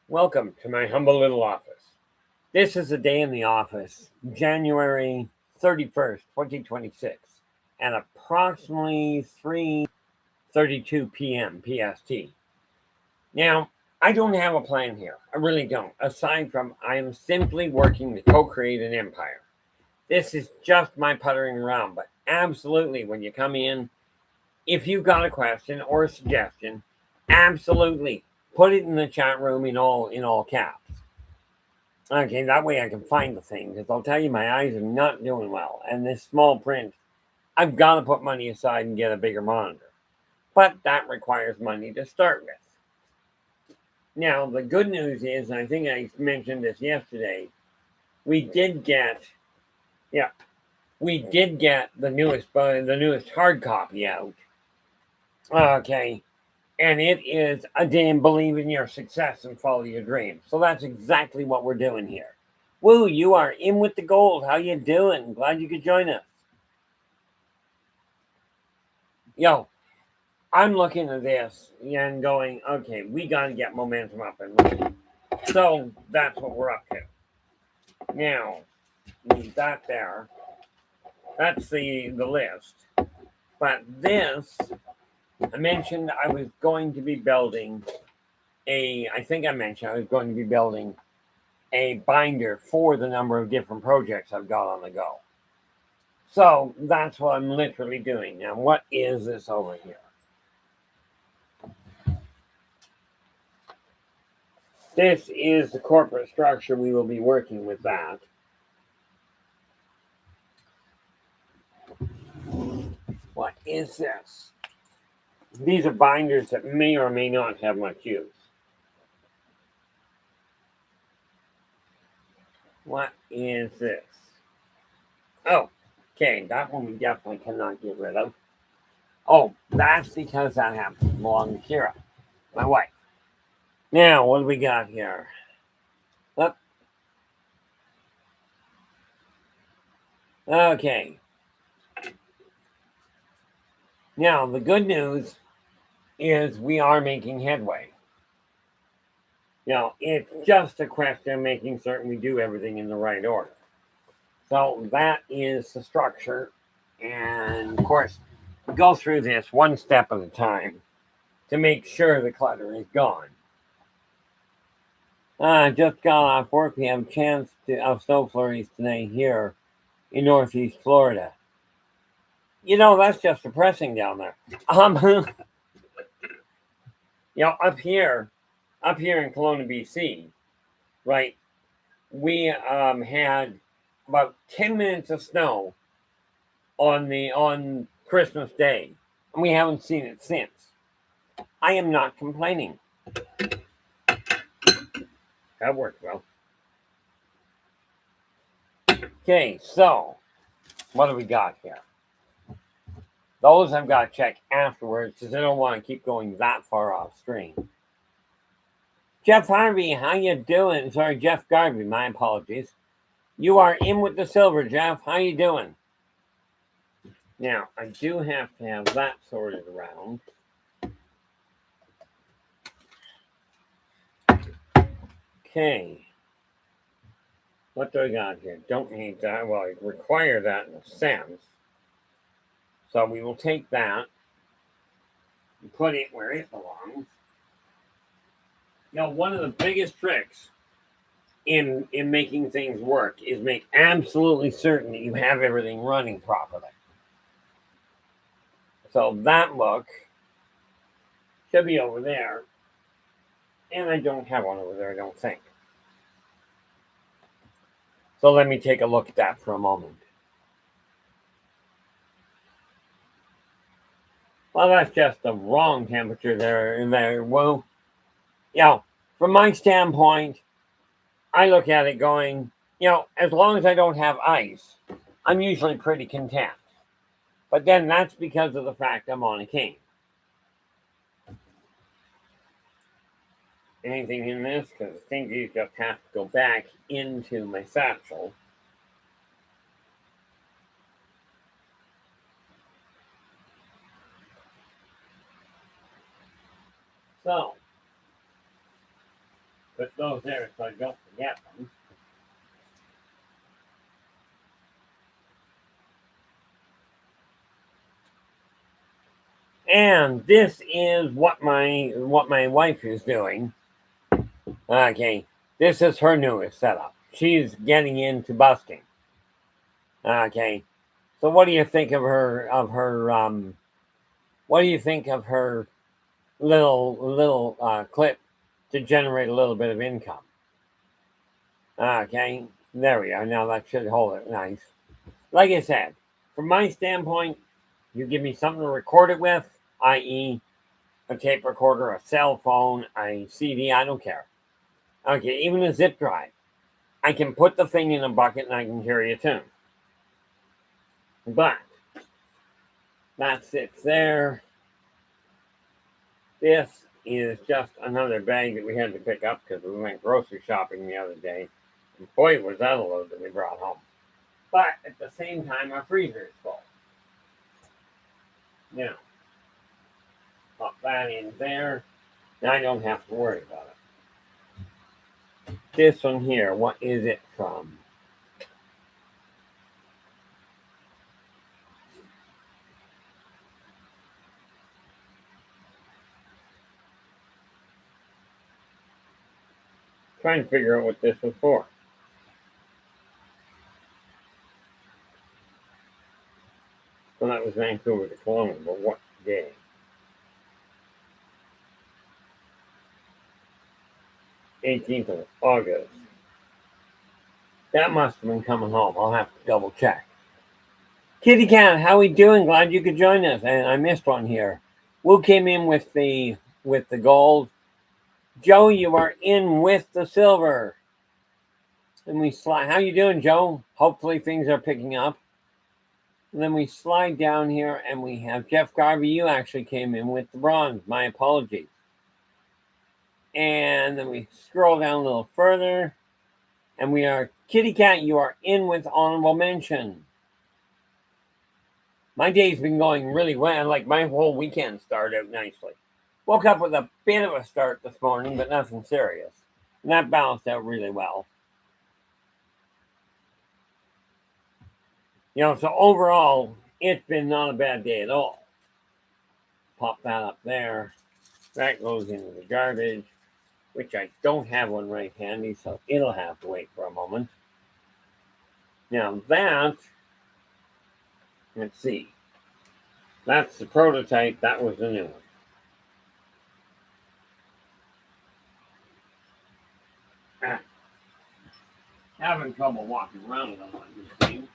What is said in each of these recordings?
Welcome to my humble little office. This is a day in the office, January 31st, 2026, at approximately 3:32 p.m. PST. Now, I don't have a plan here. I really don't. Aside from I am simply working to co-create an empire. This is just my puttering around, but absolutely when you come in, if you've got a question or a suggestion, absolutely put it in the chat room in all caps. Okay, that way I can find the thing, because I'll tell you, my eyes are not doing well. And this small print, I've got to put money aside and get a bigger monitor. But that requires money to start with. Now, the good news is, and I think I mentioned this yesterday, we did get, yeah, we did get the newest hard copy out. Okay, and it is a damn believe in your success and follow your dreams. So that's exactly what we're doing here. Woo, you are in with the gold. How you doing? Glad you could join us. Yo, I'm looking at this and going, okay, we got to get momentum up and running. So that's what we're up to. Now, leave that there. That's the list. But this, I mentioned I was going to be building I think I mentioned I was going to be building a binder for the number of different projects I've got on the go. So that's what I'm literally doing. Now, what is this over here? This is the corporate structure. We will be working with that. What is this? These are binders that may or may not have much use. What is this? Oh, okay, that one we definitely cannot get rid of. Oh, that's because that happens to belong to Kira, my wife. Now, what do we got here? Up. Okay. Now, the good news is we are making headway. It's just a question of making certain we do everything in the right order. So that is the structure. And of course, we go through this one step at a time to make sure the clutter is gone. Just got off work. We have a chance of snow flurries today here in Northeast Florida. That's just depressing down there. Up here in Kelowna, BC, right, we had about 10 minutes of snow on Christmas Day, and we haven't seen it since. I am not complaining. That worked well. Okay, so what do we got here? Those I've got to check afterwards because I don't want to keep going that far off screen. Jeff Harvey, how you doing? Sorry, Jeff Garvey, my apologies. You are in with the silver, Jeff. How you doing? Now, I do have to have that sorted around. Okay. What do I got here? Don't need that. Well, I require that in a sense. So we will take that and put it where it belongs. One of the biggest tricks in making things work is make absolutely certain that you have everything running properly. So that look should be over there. And I don't have one over there, I don't think. So let me take a look at that for a moment. Well, that's just the wrong temperature there. Well, from my standpoint, I look at it going, as long as I don't have ice, I'm usually pretty content. But then that's because of the fact I'm on a cane. Anything in this? Because I think these just have to go back into my satchel. So, Put those there so I don't forget them. And this is what my wife is doing. Okay, this is her newest setup. She's getting into busking. Okay, so what do you think of her what do you think of her little clip to generate a little bit of income? Okay, there we are. Now that should hold it nice. Like I said, from my standpoint, you give me something to record it with, i.e., a tape recorder, a cell phone, a CD, I don't care. Okay, even a zip drive. I can put the thing in a bucket and I can carry a tune. But that sits there. This is just another bag that we had to pick up because we went grocery shopping the other day. And boy, was that a load that we brought home. But at the same time, our freezer is full. Now, pop that in there. Now I don't have to worry about it. This one here, what is it from? Trying to figure out what this was for. Well, that was Vancouver to Kelowna, but what day? Eighteenth of August. That must have been coming home. I'll have to double check. Kitty Cat, how we doing? Glad you could join us. And I missed one here. Wu came in with the gold. Joe, you are in with the silver. And we slide. How you doing, Joe? Hopefully things are picking up. And then we slide down here and we have Jeff Garvey. You actually came in with the bronze. My apologies. And then we scroll down a little further. And we are Kitty Cat, you are in with honorable mention. My day's been going really well. Like my whole weekend started out nicely. Woke up with a bit of a start this morning, but nothing serious. And that balanced out really well. You know, so overall, it's been not a bad day at all. Pop that up there. That goes into the garbage, which I don't have one right handy, so it'll have to wait for a moment. Now that, let's see. That's the prototype. That was the new one. Having trouble walking around with them on this thing.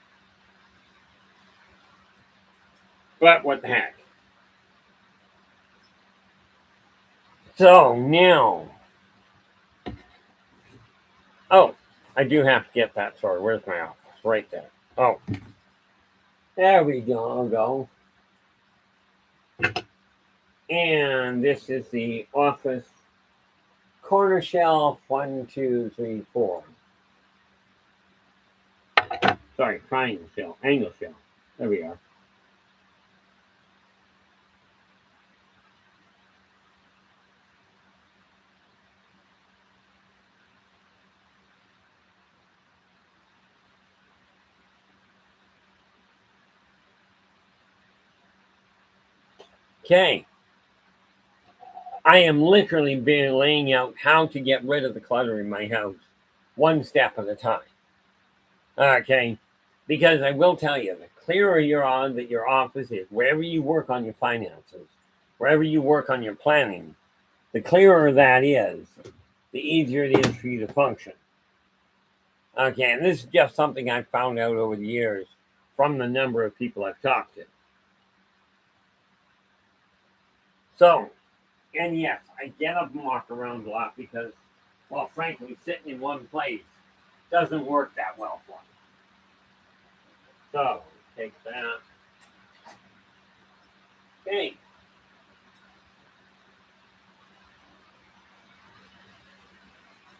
But what the heck. So now. Oh, I do have to get that sorted. Where's my office? Right there. Oh. There we go. And this is the office corner shelf 1, 2, 3, 4. Sorry, triangle shelf, angle shelf. There we are. Okay. I am literally been laying out how to get rid of the clutter in my house, one step at a time. Okay. Because I will tell you, the clearer you're on that your office is, wherever you work on your finances, wherever you work on your planning, the clearer that is, the easier it is for you to function. Okay, and this is just something I've found out over the years from the number of people I've talked to. So, and yes, I get up and walk around a lot because, well, frankly, sitting in one place doesn't work that well for me. So, take that. Okay.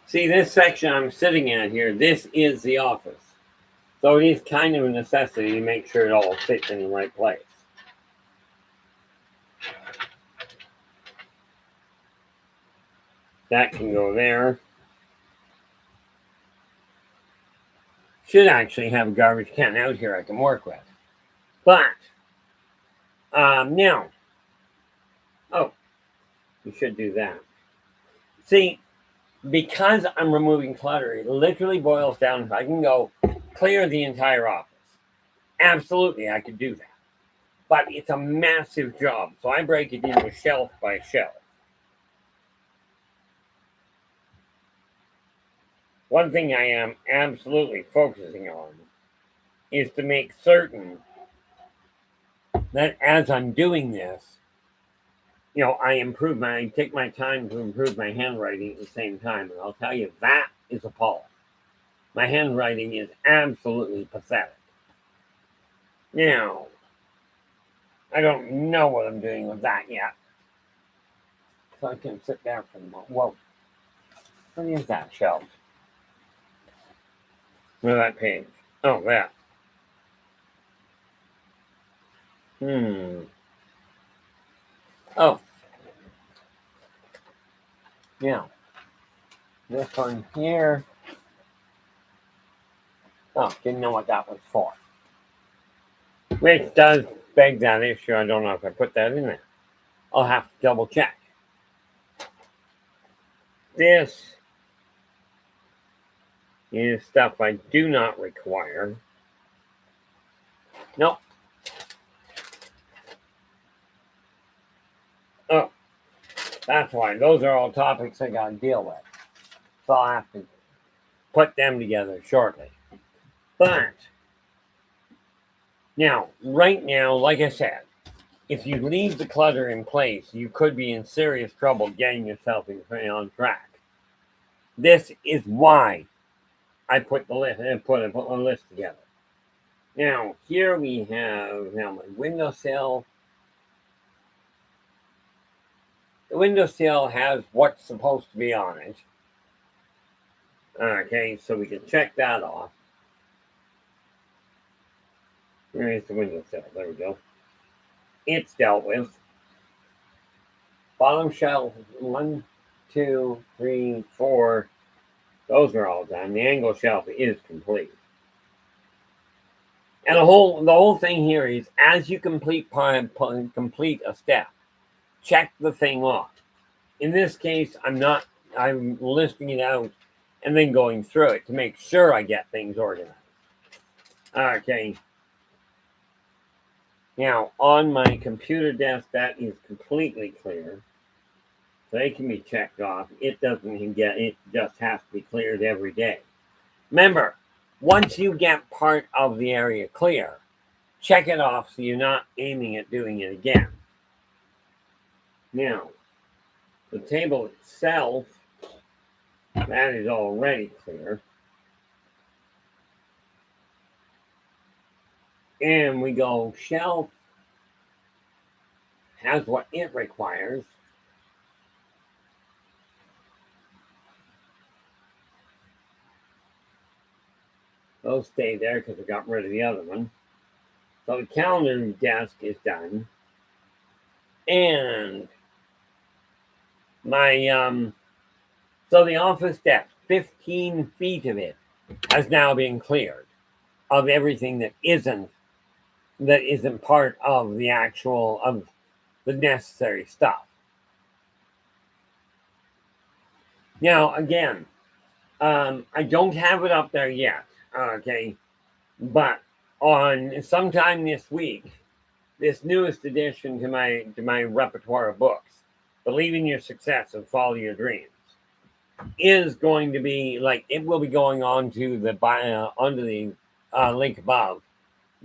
See, this section I'm sitting at here, this is the office. So it is kind of a necessity to make sure it all fits in the right place. That can go there. should actually have a garbage can out here I can work with. But now, oh, you should do that. See, because I'm removing clutter, it literally boils down if I can go clear the entire office. Absolutely, I could do that. But it's a massive job, so I break it into shelf by shelf. One thing I am absolutely focusing on is to make certain that as I'm doing this, I take my time to improve my handwriting at the same time. And I'll tell you, that is appalling. My handwriting is absolutely pathetic. Now, I don't know what I'm doing with that yet. So I can sit there for a moment. Whoa. What is that shelf? Where's that page? Oh, that. Oh. Yeah. This one here. Oh, didn't know what that was for. Which does beg that issue. I don't know if I put that in there. I'll have to double check. This is stuff I do not require. Nope. Oh, that's why. Those are all topics I got to deal with. So I'll have to put them together shortly. But now, right now, like I said, if you leave the clutter in place, you could be in serious trouble getting yourself on track. This is why I put the list and put a list together. Now, here we have my windowsill. The windowsill has what's supposed to be on it. Okay, so we can check that off. Where is the windowsill? There we go. It's dealt with. Bottom shelf, 1, 2, 3, 4. Those are all done. The angle shelf is complete. And the whole thing here is, as you complete a step, check the thing off. In this case, I'm listing it out and then going through it to make sure I get things organized. Okay. Now, on my computer desk, that is completely clear. So they can be checked off. It just has to be cleared every day. Remember, once you get part of the area clear, check it off so you're not aiming at doing it again. Now, the table itself, that is already clear. And we go shelf has what it requires. Those stay there because I got rid of the other one. So the calendar desk is done. And my so the office desk, 15 feet of it has now been cleared of everything that isn't part of the actual of the necessary stuff. Now again, I don't have it up there yet, okay, but on sometime this week, this newest addition to my repertoire of books, Believe in Your Success and Follow Your Dreams, is going to be it will be going on to onto the link above,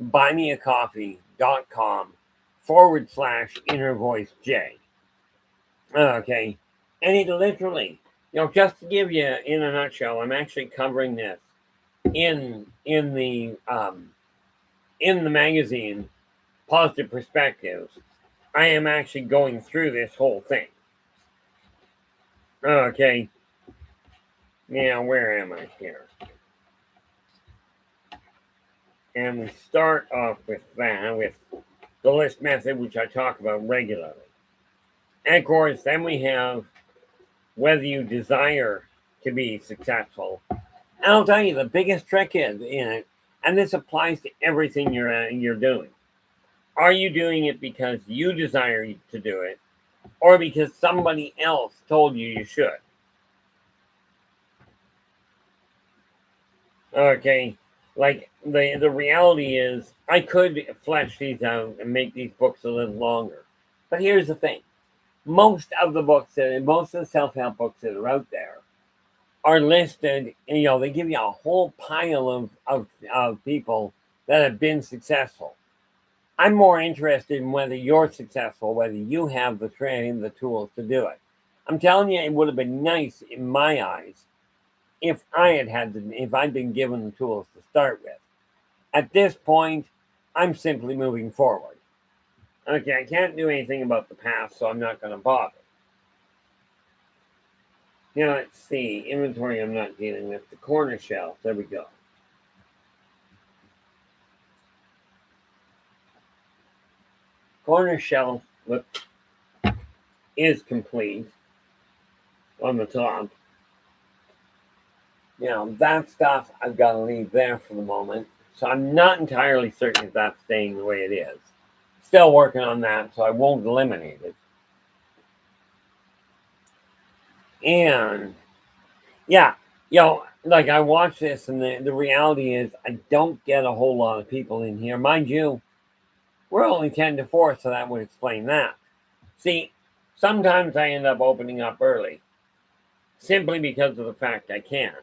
buymeacoffee.com/innervoiceJ. Okay, and it literally, just to give you in a nutshell, I'm actually covering this in the magazine Positive Perspectives. I am actually going through this whole thing. Okay. Now, where am I here? And we start off with the list method, which I talk about regularly. And of course, then we have whether you desire to be successful And I'll tell you, the biggest trick is in it, and this applies to everything you're doing. Are you doing it because you desire to do it, or because somebody else told you should? Okay, like the reality is, I could flesh these out and make these books a little longer, but here's the thing: most of the books most of the self help books that are out there are listed. You know, they give you a whole pile of people that have been successful. I'm more interested in whether you're successful, whether you have the training, the tools to do it. I'm telling you, it would have been nice in my eyes if if I'd been given the tools to start with. At this point, I'm simply moving forward. Okay, I can't do anything about the past, so I'm not going to bother. Now, let's see. Inventory I'm not dealing with. The corner shelf. There we go. Corner shelf is complete on the top. That stuff I've got to leave there for the moment. So I'm not entirely certain if that's staying the way it is. Still working on that, so I won't eliminate it. And yeah, like I watch this, and the reality is I don't get a whole lot of people in here. Mind you, we're only 10 to 4, so that would explain that. See, sometimes I end up opening up early simply because of the fact I can.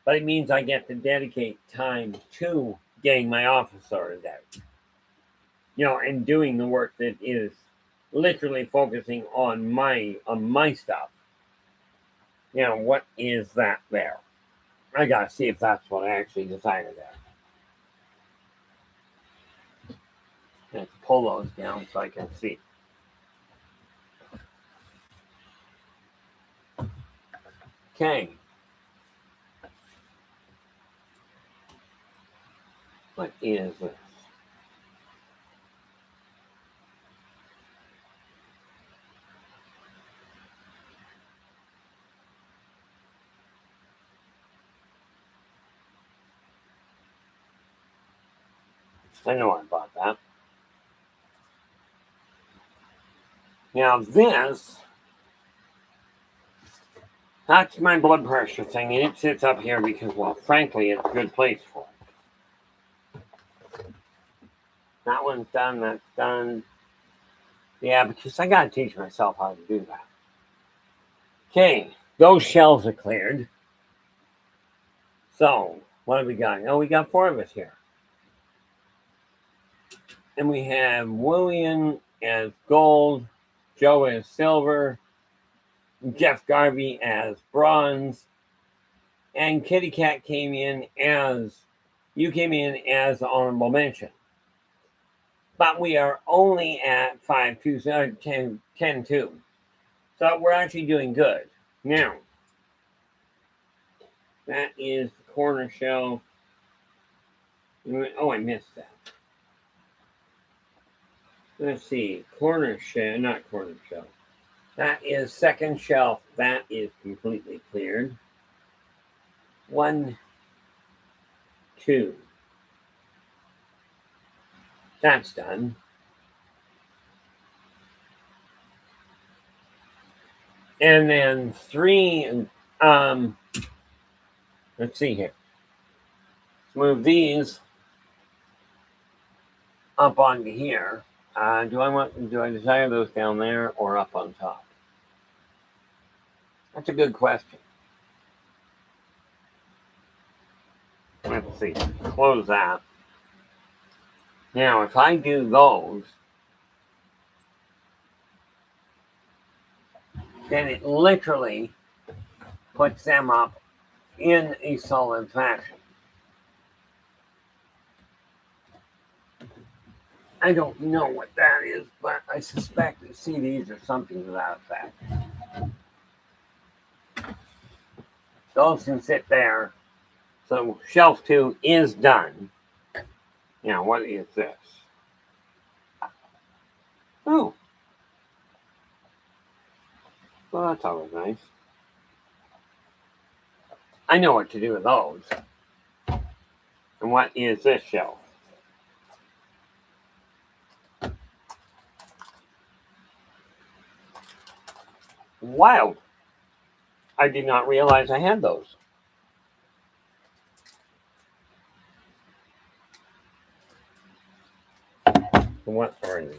But it means I get to dedicate time to getting my office sorted out. And doing the work that is literally focusing on my stuff. What is that there? I gotta see if that's what I actually decided there. Let's pull those down so I can see. Okay. What is this? I know I bought that. Now that's my blood pressure thing, and it sits up here because, well, frankly, it's a good place for it. That one's done, that's done. Yeah, because I gotta teach myself how to do that. Okay, those shelves are cleared. So, what have we got? Oh, we got 4 of us here. And we have William as gold, Joe as silver, Jeff Garvey as bronze, and Kitty Cat you came in as honorable mention. But we are only at 5, 2, 10, 10, 2. So we're actually doing good. Now, that is the corner shelf. Oh, I missed that. Let's see. Not corner shelf. That is second shelf. That is completely cleared. 1, 2. That's done. And then 3, let's see here. Let's move these up onto here. Do I desire those down there or up on top? That's a good question. Let's see. Close that. Now, if I do those, then it literally puts them up in a solid fashion. I don't know what that is, but I suspect that CDs or something to that effect. Those can sit there. So shelf 2 is done. Now, what is this? Oh. Well, that's always nice. I know what to do with those. And what is this shelf? Wow. I did not realize I had those. What are these?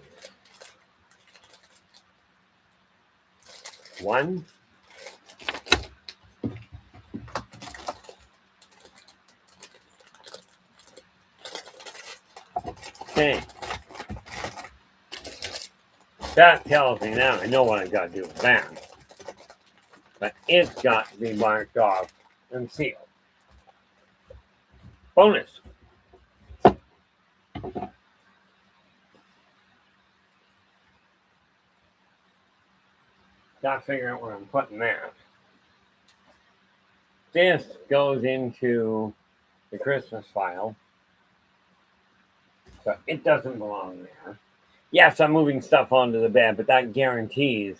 One. Okay. That tells me now I know what I've got to do with that. But it's got to be marked off and sealed. Bonus. Got to figure out where I'm putting that. This goes into the Christmas file. So it doesn't belong there. Yes, I'm moving stuff onto the bed, but that guarantees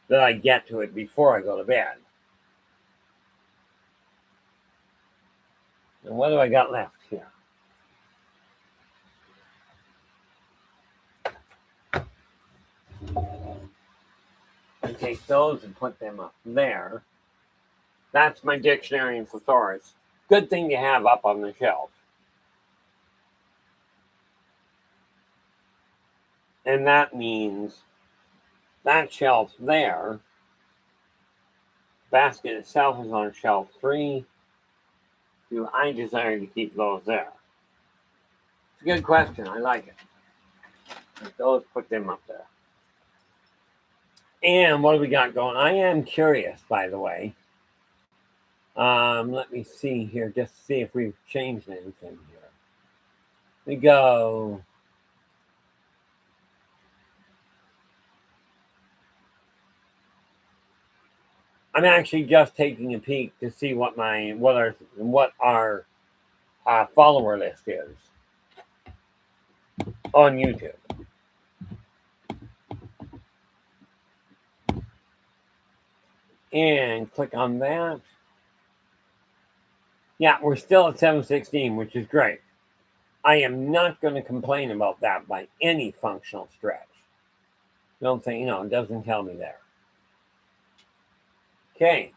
that I get to it before I go to bed. And what do I got left here? I take those and put them up there. That's my dictionary and thesaurus. Good thing to have up on the shelf. And that means that shelf there. Basket itself is on shelf 3. Do I desire to keep those there? It's a good question. I like it. Take those, put them up there. And what do we got going? I am curious, by the way. Let me see here, just to see if we've changed anything here. We go. I'm actually just taking a peek to see what our follower list is on YouTube. And click on that. Yeah, we're still at 716, which is great. I am not going to complain about that by any functional stretch. Don't think, it doesn't tell me there. Okay.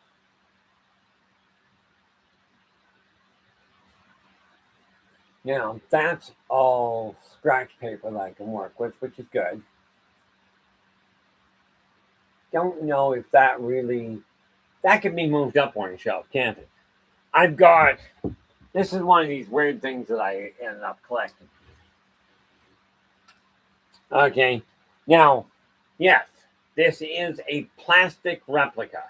Now, that's all scratch paper that I can work with, which is good. Don't know if that can be moved up on a shelf, can't it? This is one of these weird things that I ended up collecting. Okay. Now, yes, this is a plastic replica.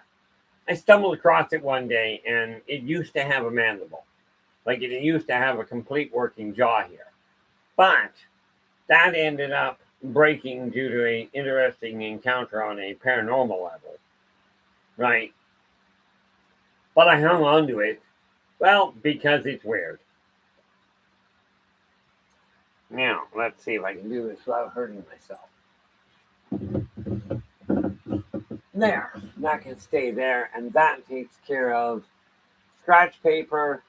I stumbled across it one day, and it used to have a mandible. Like it used to have a complete working jaw here. But that ended up breaking due to an interesting encounter on a paranormal level. Right? But I hung on to it, well, because it's weird. Now, let's see if I can do this without hurting myself. There, that can stay there, and that takes care of scratch paper,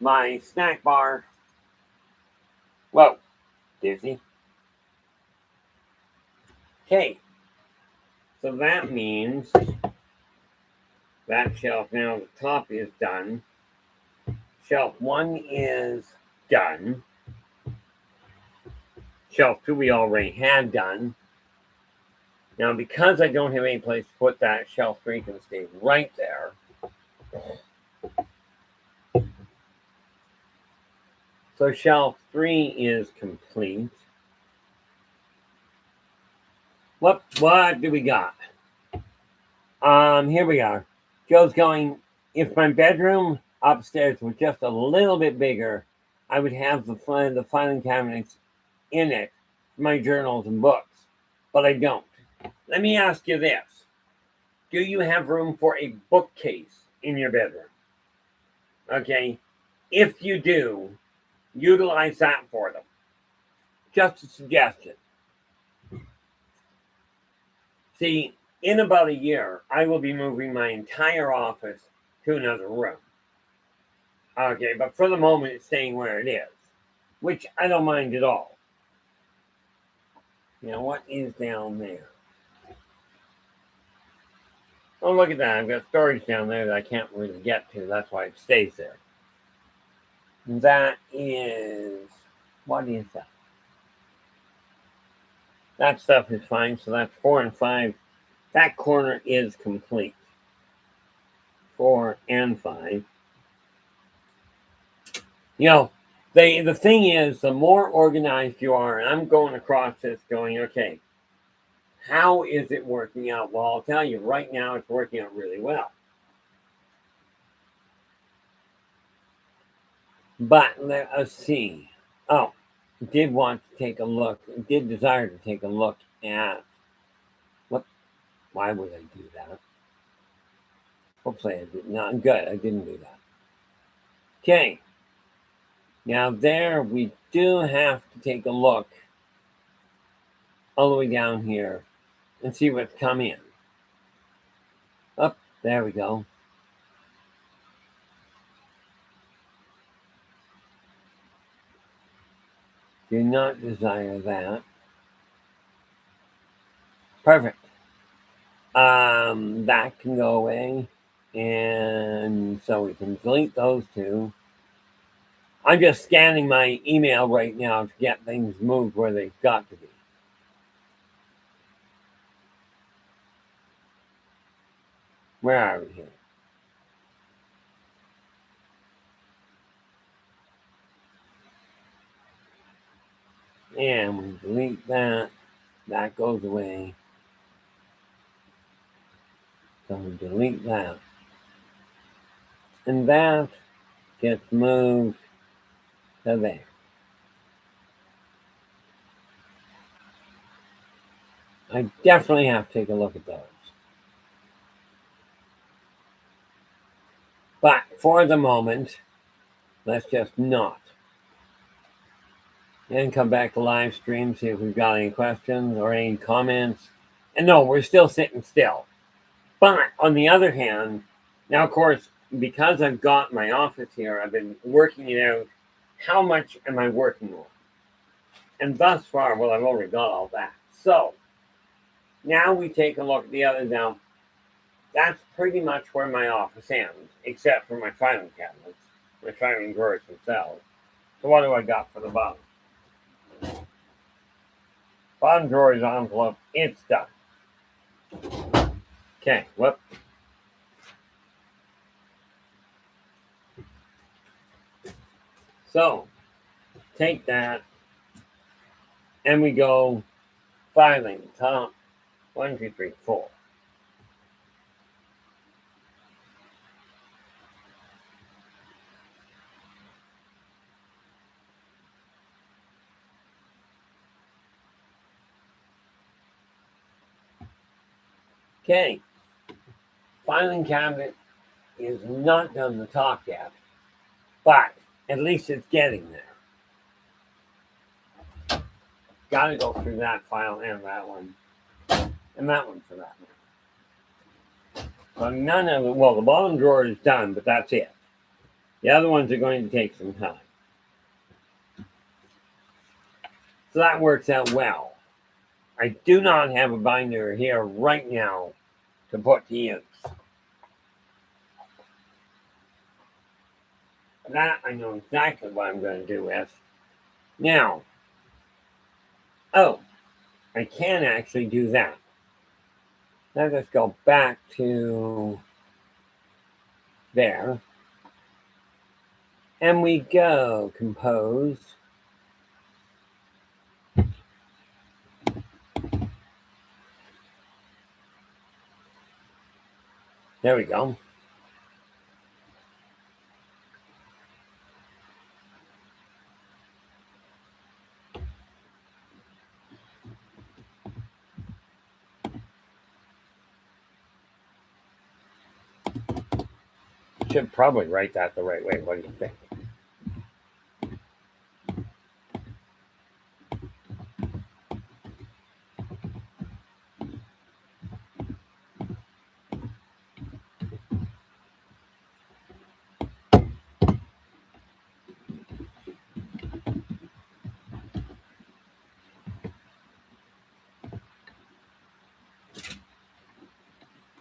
my snack bar. Whoa, dizzy. Okay, so that means that shelf now, the top is done. Shelf 1 is done. Shelf 2 we already had done. Now, because I don't have any place to put that, shelf 3 can stay right there. So shelf 3 is complete. What do we got? Here we are. Joe's going, if my bedroom upstairs was just a little bit bigger, I would have the filing cabinets in it, my journals and books. But I don't. Let me ask you this. Do you have room for a bookcase in your bedroom? Okay. If you do, utilize that for them. Just a suggestion. See, in about a year, I will be moving my entire office to another room. Okay, but for the moment, it's staying where it is, which I don't mind at all. What is down there? Oh, look at that. I've got storage down there that I can't really get to. That's why it stays there. That is... What is that? That stuff is fine. So that's 4 and 5. That corner is complete. 4 and 5. The thing is, the more organized you are, and I'm going across this going, okay, how is it working out? Well, I'll tell you, right now it's working out really well. But let us see. Oh, did want to take a look, did desire to take a look at what, why would I do that? Hopefully I did not. Good, I didn't do that. Okay. Now there we do have to take a look all the way down here and see what's come in. Up, there we go. Do not desire that. Perfect. That can go away. And so we can delete those two. I'm just scanning my email right now to get things moved where they've got to be. Where are we here? And we delete that. That goes away. So we delete that. And that gets moved to there. I definitely have to take a look at those. But for the moment, let's just not. And come back to live stream, see if we've got any questions or any comments. And no, we're still sitting still. But on the other hand, now of course, because I've got my office here, I've been working it out. How much am I working on? And thus far, well, I've already got all that. So now we take a look at the other. Now, that's pretty much where my office ends, except for my filing cabinets, my filing drawers themselves. So what do I got for the bottom? Bottom drawer is envelope. It's done. Okay, whoop. So, take that, and we go filing, top, 1, 2, 3, 4. Okay, filing cabinet is not done the top yet, but at least it's getting there. Got to go through that file and that one for that matter. So none of it, well, the bottom drawer is done, but that's it. The other ones are going to take some time. So that works out well. I do not have a binder here right now to put to use. That I know exactly what I'm going to do with. Now, oh, I can actually do that. Now let's go back to there. And we go compose. There we go. Should probably write that the right way. What do you think?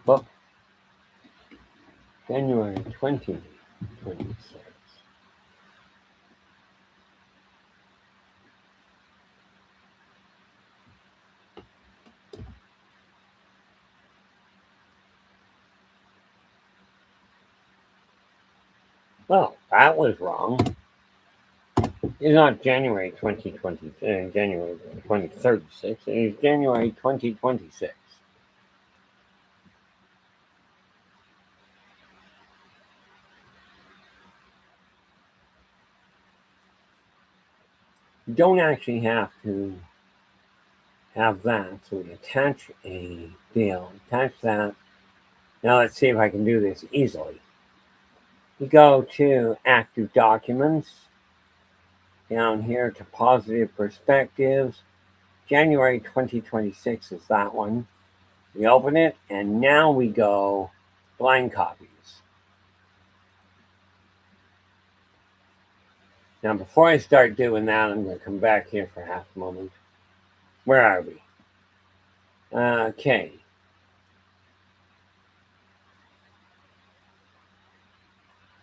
book, January 2026. Well, that was wrong. It's not January 2020, January 2036. It is January 2026. You don't actually have to have that. So we attach a deal, attach that. Now let's see if I can do this easily. You go to active documents, down here to positive perspectives. January 2026 is that one. We open it, and now we go blind copies. Now, before I start doing that, I'm going to come back here for half a moment. Where are we? Okay.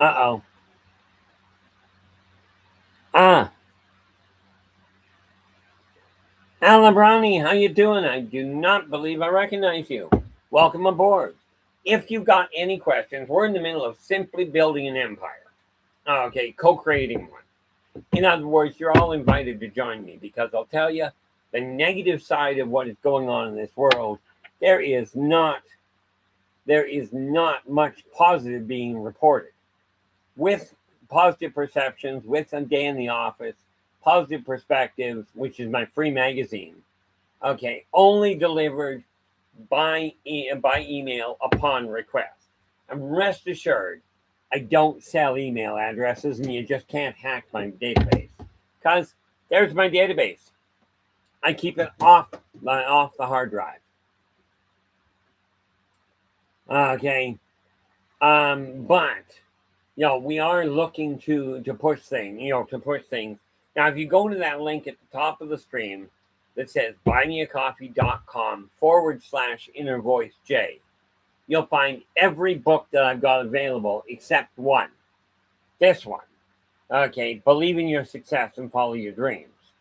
Uh-oh. Ah. Alan Brownie, how you doing? I do not believe I recognize you. Welcome aboard. If you've got any questions, we're in the middle of simply building an empire. Okay, co-creating one. In other words, you're all invited to join me because I'll tell you the negative side of what is going on in this world. There is not much positive being reported. With positive perceptions, with a day in the office, positive perspectives, which is my free magazine. Okay, only delivered by email upon request. And rest assured, I don't sell email addresses, and you just can't hack my database. Because there's my database. I keep it off the hard drive. Okay. But we are looking to push things, Now, if you go to that link at the top of the stream that says buymeacoffee.com/innervoiceJ, you'll find every book that I've got available except one. This one. Okay, believe in your success and follow your dreams.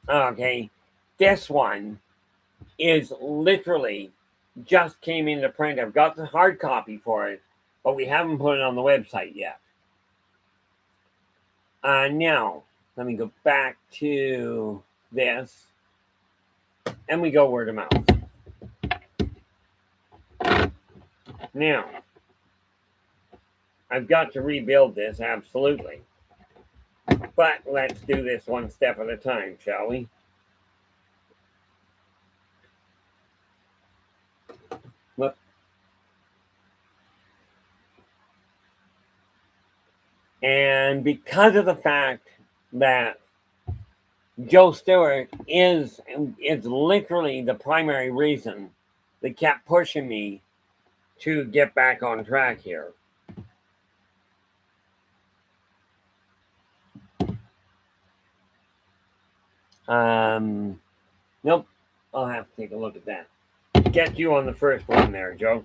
Okay, this one is literally just came into print. I've got the hard copy for it, but we haven't put it on the website yet. Now, let me go back to this, and we go word of mouth. Now, I've got to rebuild this, absolutely. But let's do this one step at a time, shall we? Look. And because of the fact that Joe Stewart is literally the primary reason that kept pushing me to get back on track here. Nope. I'll have to take a look at that. Get you on the first one there, Joe.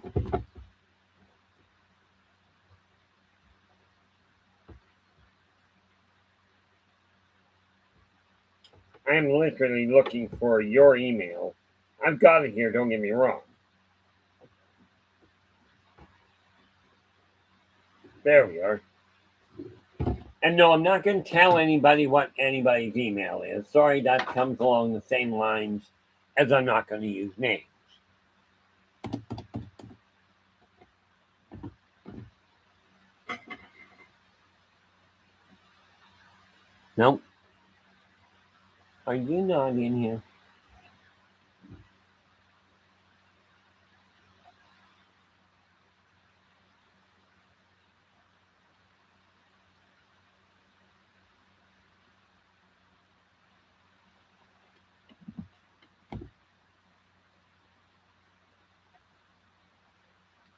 I'm literally looking for your email. I've got it here, don't get me wrong. There we are. And no, I'm not going to tell anybody what anybody's email is. Sorry, that comes along the same lines as I'm not going to use names. Nope. Are you not in here?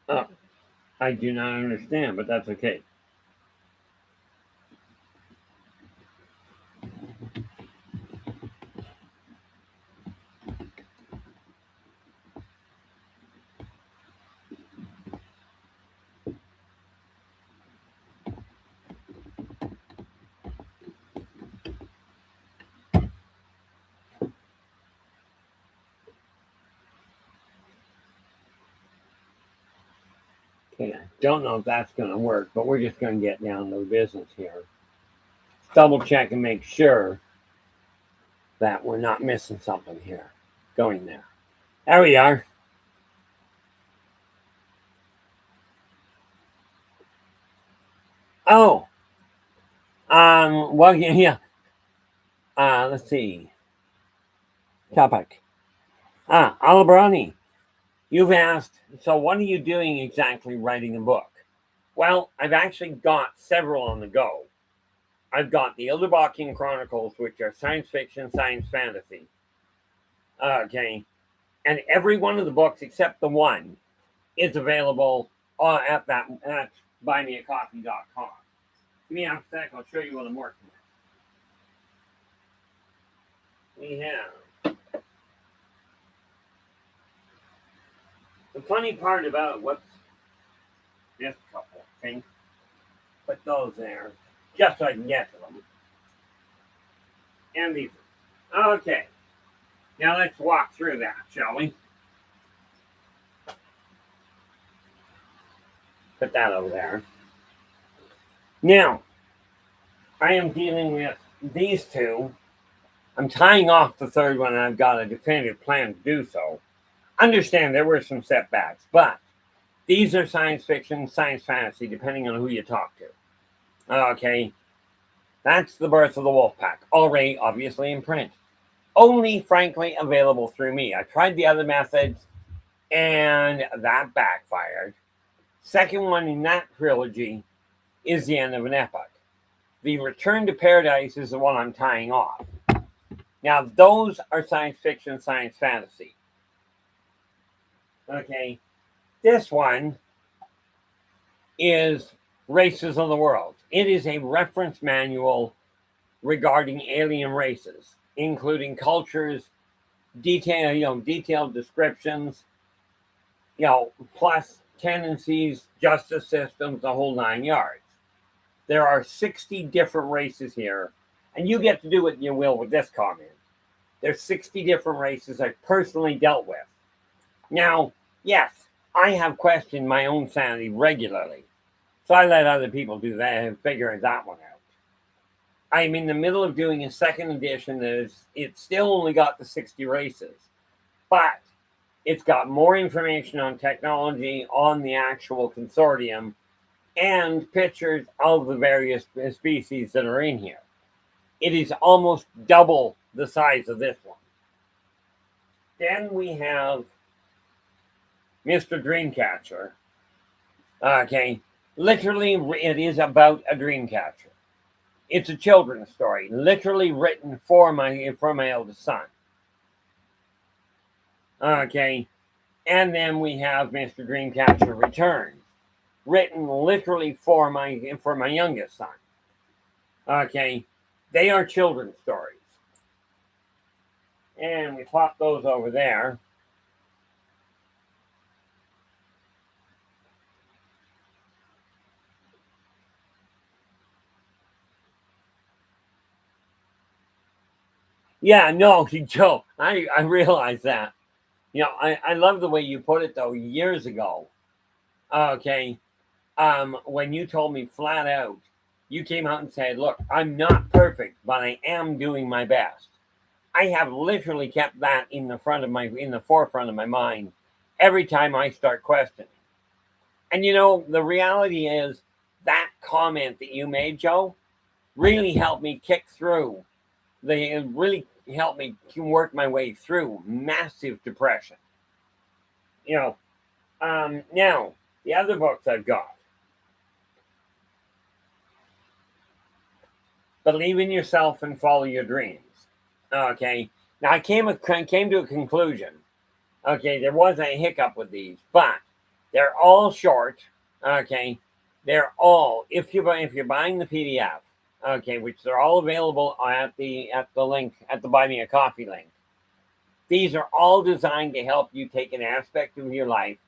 Oh, I do not understand, but that's okay. Okay, I don't know if that's going to work, but we're just going to get down to business here. Double check and make sure that we're not missing something here. Going there. There we are. Oh, well, yeah. Let's see. Topic. Alabrani, you've asked, so what are you doing exactly writing a book? Well, I've actually got several on the go. I've got the Ilderbachian Chronicles, which are science fiction, science fantasy. Okay. And every one of the books except the one is available at buymeacoffee.com. Give me a sec, I'll show you what I'm working with. We have the funny part about what's this couple things, put those there just so I can get to them. And these. Okay. Now let's walk through that, shall we? Put that over there. Now, I am dealing with these two. I'm tying off the third one, and I've got a definitive plan to do so. Understand there were some setbacks, but these are science fiction, science fantasy, depending on who you talk to. Okay, that's The Birth of the Wolf Pack, already obviously in print. Only, frankly, available through me. I tried the other methods, and that backfired. Second one in that trilogy is The End of an Epoch. The Return to Paradise is the one I'm tying off. Now, those are science fiction, science fantasy. Okay, this one is Races of the World. It is a reference manual regarding alien races, including cultures, detailed descriptions, plus tendencies, justice systems, the whole 9 yards. There are 60 different races here, and you get to do what you will with this comment. There's 60 different races I've personally dealt with. Now, yes, I have questioned my own sanity regularly, so I let other people do that and figure that one out. I'm in the middle of doing a second edition it's still only got the 60 races, but it's got more information on technology, on the actual consortium, and pictures of the various species that are in here. It is almost double the size of this one. Then we have Mr. Dreamcatcher. Okay, literally, it is about a dream catcher. It's a children's story, literally written for my eldest son. Okay, and then we have Mr. Dreamcatcher Returns, written literally for my youngest son. Okay, they are children's stories, and we plop those over there. Yeah, no, Joe, I realize that. I love the way you put it, though, years ago. Okay. When you told me flat out, you came out and said, look, I'm not perfect, but I am doing my best. I have literally kept that in the forefront of my mind every time I start questioning. And the reality is that comment that you made, Joe, really helped me kick through. It really helped me work my way through massive depression. Now the other books I've got. Believe in yourself and follow your dreams. Okay. Now I came to a conclusion. Okay, there was a hiccup with these, but they're all short. Okay, they're all if you're buying the PDF. Okay, which they're all available at the link at the Buy Me a Coffee link. These are all designed to help you take an aspect of your life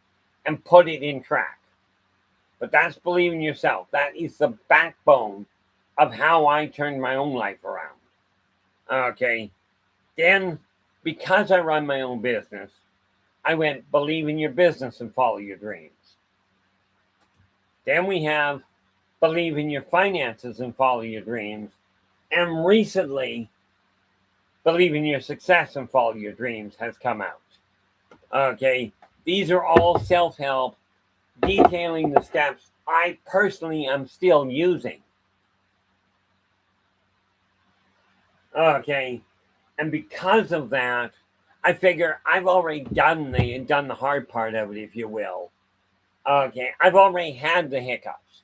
and put it in track. But that's believe in yourself. That is the backbone of how I turned my own life around. Okay. Then, because I run my own business, I went believe in your business and follow your dreams. Then we have Believe in Your Finances and Follow Your Dreams. And recently, Believe in Your Success and Follow Your Dreams has come out. Okay, these are all self-help, detailing the steps I personally am still using. Okay, and because of that, I figure I've already done the hard part of it, if you will. Okay, I've already had the hiccups.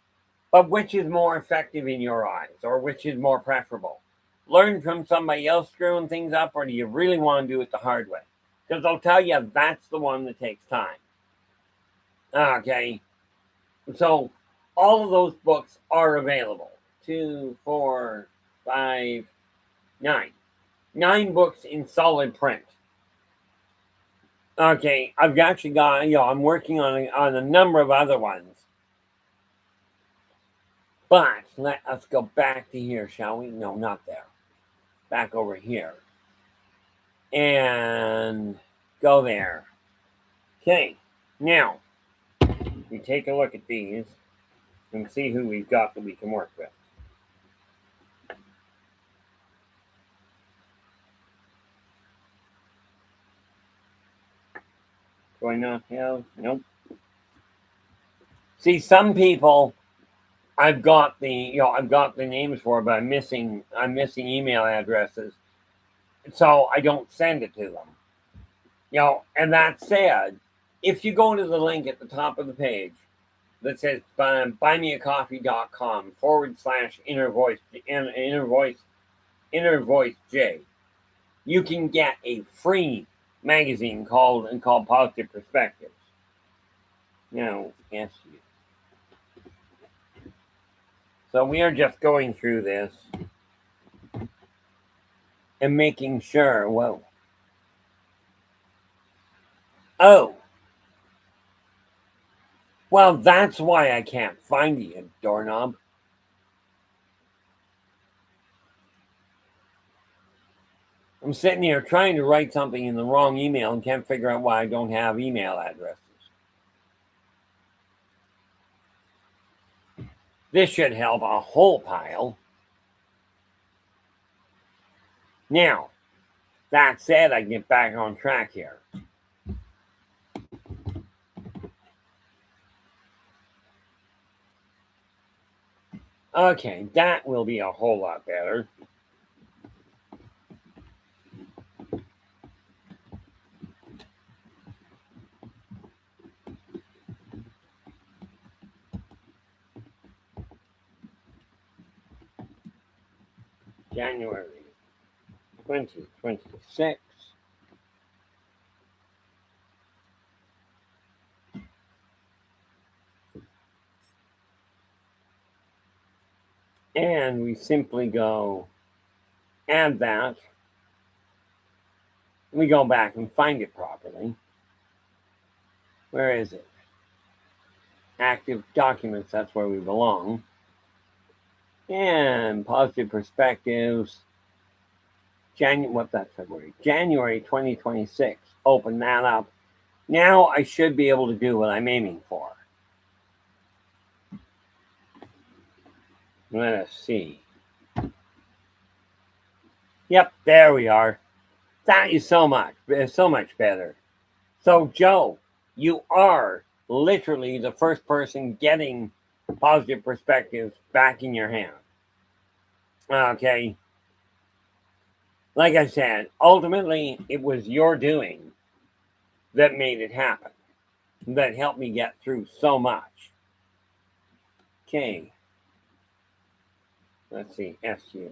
But which is more effective in your eyes, or which is more preferable? Learn from somebody else screwing things up, or do you really want to do it the hard way? Because I'll tell you, that's the one that takes time. Okay, so all of those books are available. 2, 4, 5, 9. 9 books in solid print. Okay, I've actually got, I'm working on a number of other ones. But let us go back to here, shall we? No, not there. Back over here. And go there. Okay, now we take a look at these and see who we've got that we can work with. Do I not have? Nope. See, some people I've got the names for, but I'm missing email addresses, so I don't send it to them. And that said, if you go to the link at the top of the page that says buymeacoffee.com /inner voice J, you can get a free magazine called Positive Perspectives. Yes. So we are just going through this and making sure. Whoa. Oh. Well, that's why I can't find you, doorknob. I'm sitting here trying to write something in the wrong email and can't figure out why I don't have email addresses. This should help a whole pile. Now, that said, I get back on track here. Okay, that will be a whole lot better. January 2026. And we simply go add that. We go back and find it properly. Where is it? Active documents, that's where we belong. And Positive Perspectives. February? January 2026. Open that up. Now I should be able to do what I'm aiming for. Let us see. Yep, there we are. That is so much better. So, Joe, you are literally the first person getting Positive Perspectives back in your hand. Okay. Like I said, ultimately, it was your doing that made it happen, that helped me get through so much. Okay. Let's see, SU.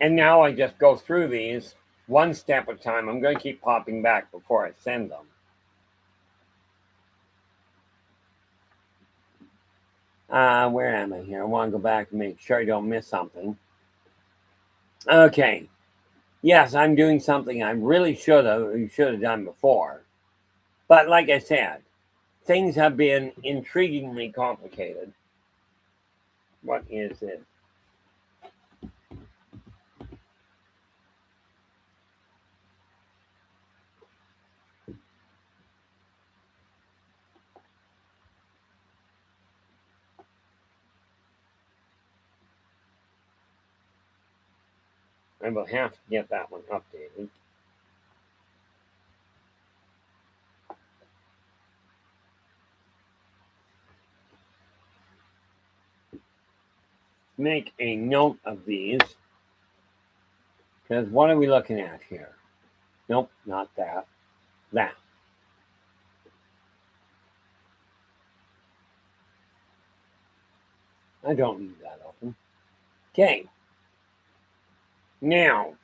And now I just go through these one step at a time. I'm going to keep popping back before I send them. Where am I here? I want to go back and make sure I don't miss something. Okay. Yes, I'm doing something I really should have done before. But like I said, things have been intriguingly complicated. What is it? I will have to get that one updated. Make a note of these, because what are we looking at here? Nope, not that. That. I don't need that open. Okay. Now,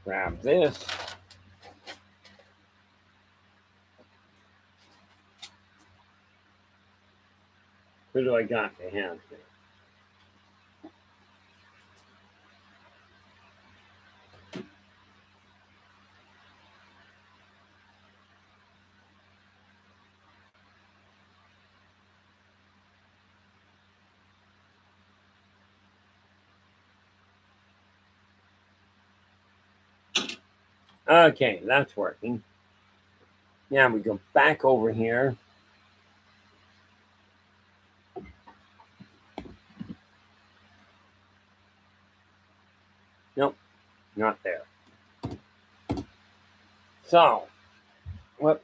grab this. Who do I got to hand here? Okay, that's working. Now we go back over here. Nope, not there. So, what?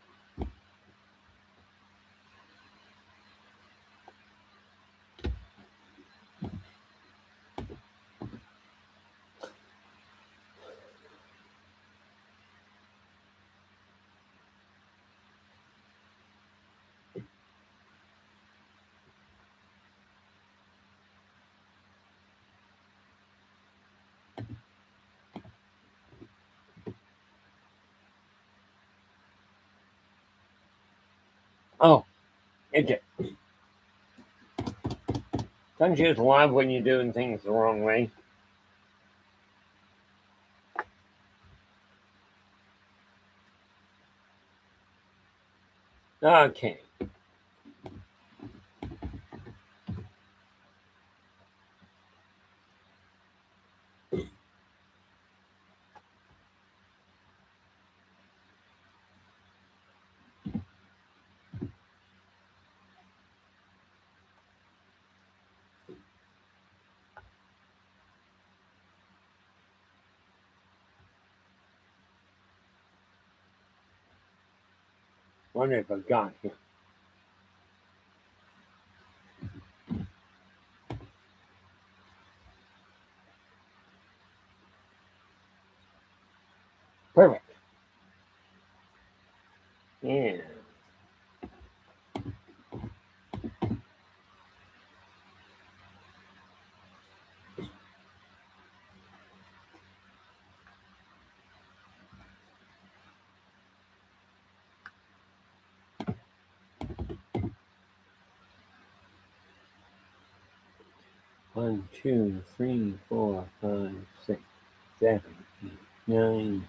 Oh, it did. Don't you just love when you're doing things the wrong way? Okay. Wonder if I got him. Perfect. Yeah. One, two, three, 4, 5, 6, 7, 8, 9.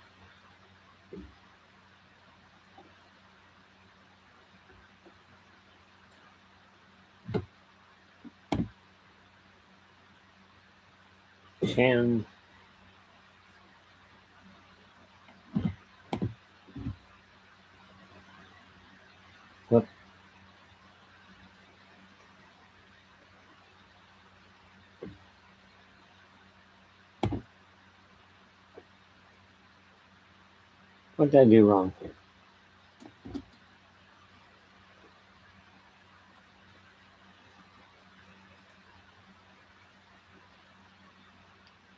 Ten. Whoop. What did I do wrong here?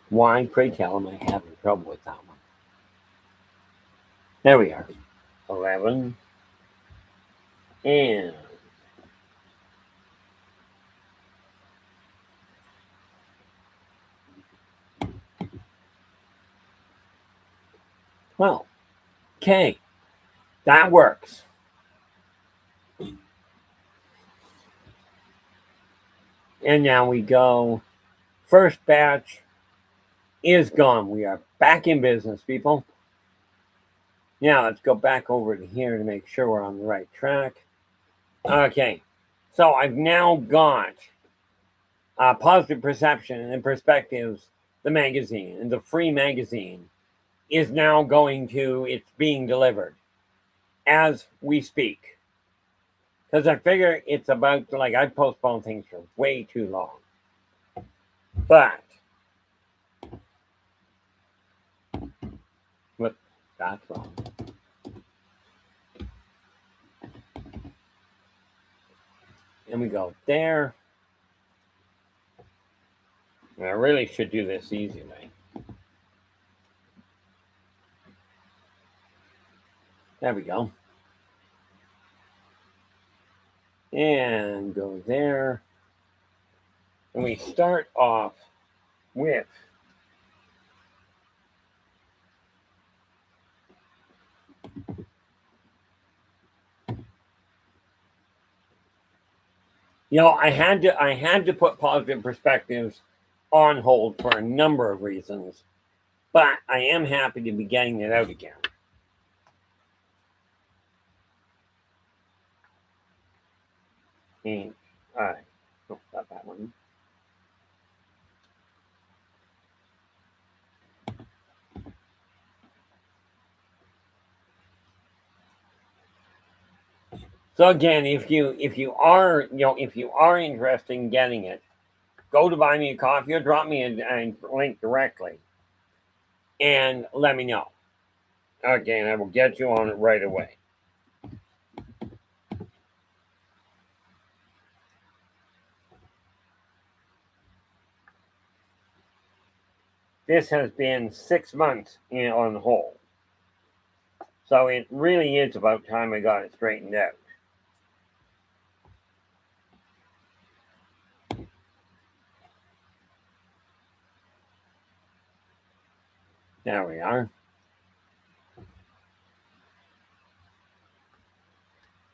Why, pray tell, am I having trouble with that one? There we are. 11. And 12. Okay. That works. And now we go. First batch is gone. We are back in business, people. Now let's go back over to here to make sure we're on the right track. Okay. So I've now got Positive Perception and Perspectives, the magazine, and the free magazine is now it's being delivered as we speak. Because I figure it's about, I've postponed things for way too long. But That's wrong. And we go there. And I really should do this easy way. There we go. And go there. And we start off with I had to put positive perspectives on hold for a number of reasons, but I am happy to be getting it out again. And all right, not that one. So again, if you are interested in getting it, go to buy me a coffee or drop me a link directly and let me know. Again, I will get you on it right away. This has been 6 months on hold. So it really is about time I got it straightened out. There we are.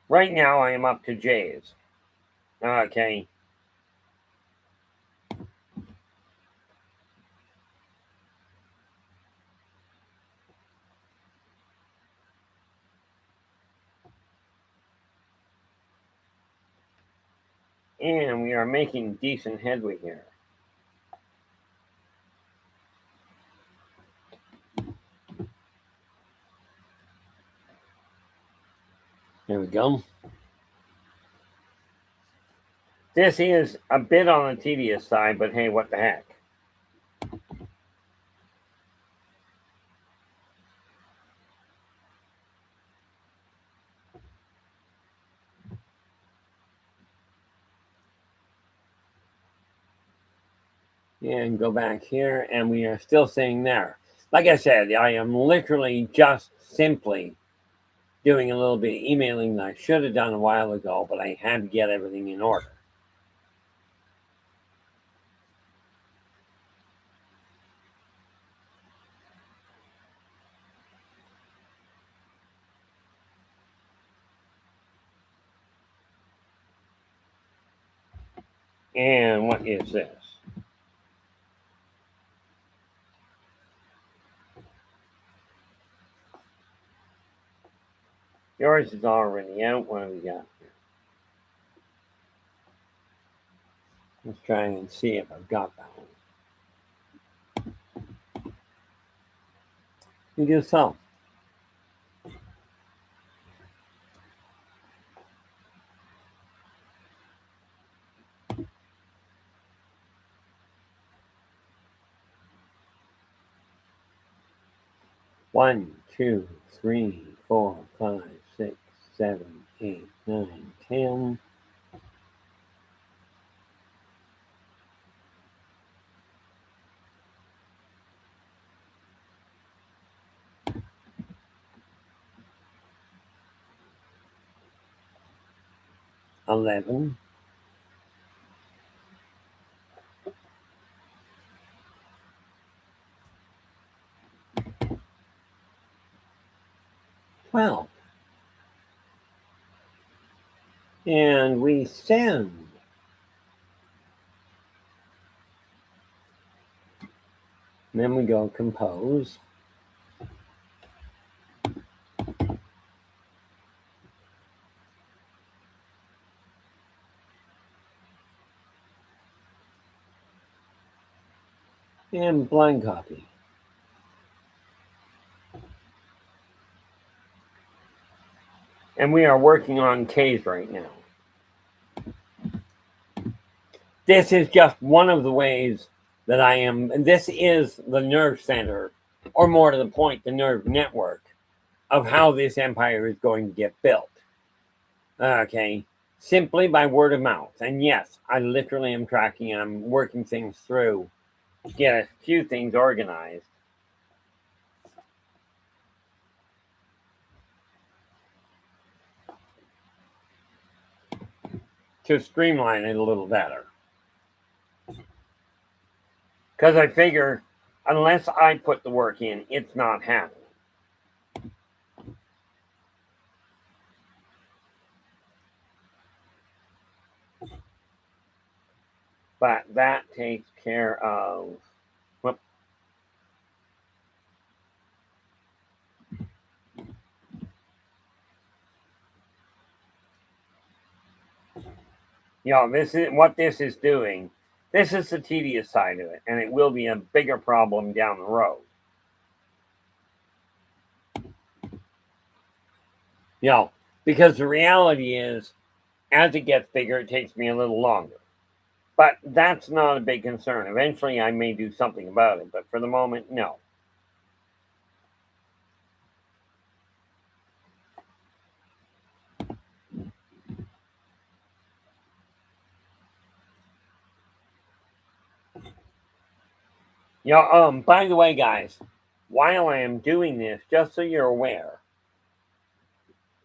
Right now I am up to J's. Okay. And we are making decent headway here. There we go. This is a bit on the tedious side, but hey, what the heck. And go back here, and we are still sitting there. Like I said, I am literally just simply doing a little bit of emailing that I should have done a while ago, but I had to get everything in order. And what is this? Yours is already out. What have we got here? Let's try and see if I've got that one. You do so. One, two, three, 4, 5, 6, 7, 8, 9, 10. $11. 12. And we send. And then we go compose. And blind copy. And we are working on K's right now. This is just one of the ways that I am, and this is the nerve center, or more to the point, the nerve network of how this empire is going to get built. Okay, simply by word of mouth. And yes, I literally am tracking and I'm working things through to get a few things organized. To streamline it a little better. Because I figure unless I put the work in, it's not happening. But that takes care of. Whoop. This is what this is doing. This is the tedious side of it, and it will be a bigger problem down the road. Because the reality is, as it gets bigger, it takes me a little longer. But that's not a big concern. Eventually, I may do something about it, but for the moment, no. By the way, guys, while I am doing this, just so you're aware,